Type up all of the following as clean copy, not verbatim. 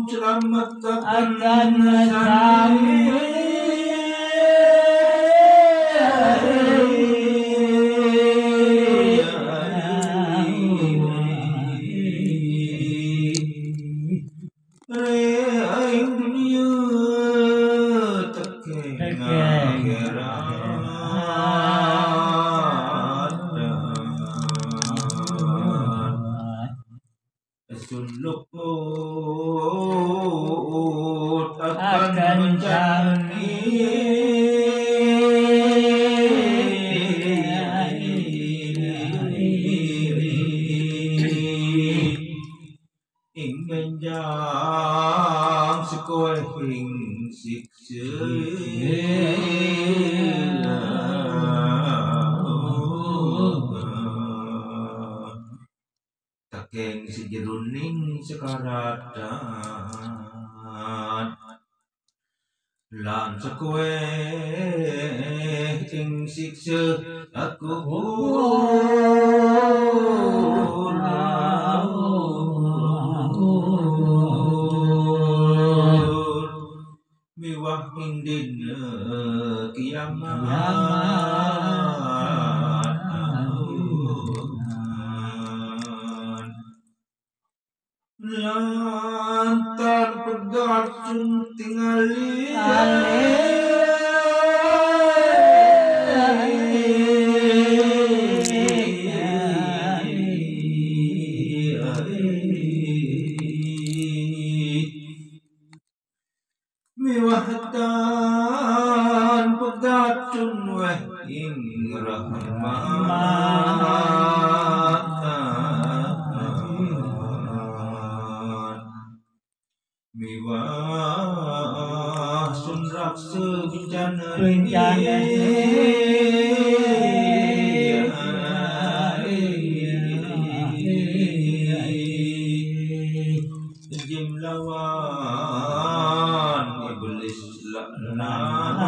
selamat akan sami akan sami Ingenjang sekoing sikse takeng sejeruning sekaradan lan sekoing sikse aku miwah ing dina kiamat lantar pegatun tingali miwahtan pegatun weh ing rahmat miwah sun raksa bencana jim lawan iblis laknat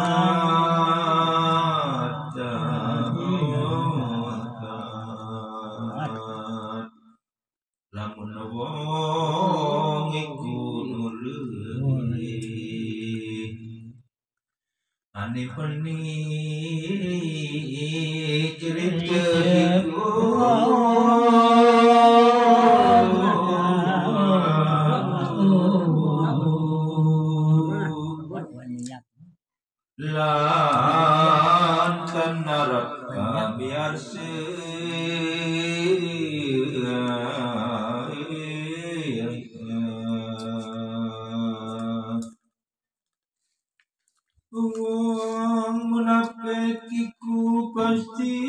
lamun wong iku nuli ane peni cerita iku lantan neraka biar wong munafik iku pasti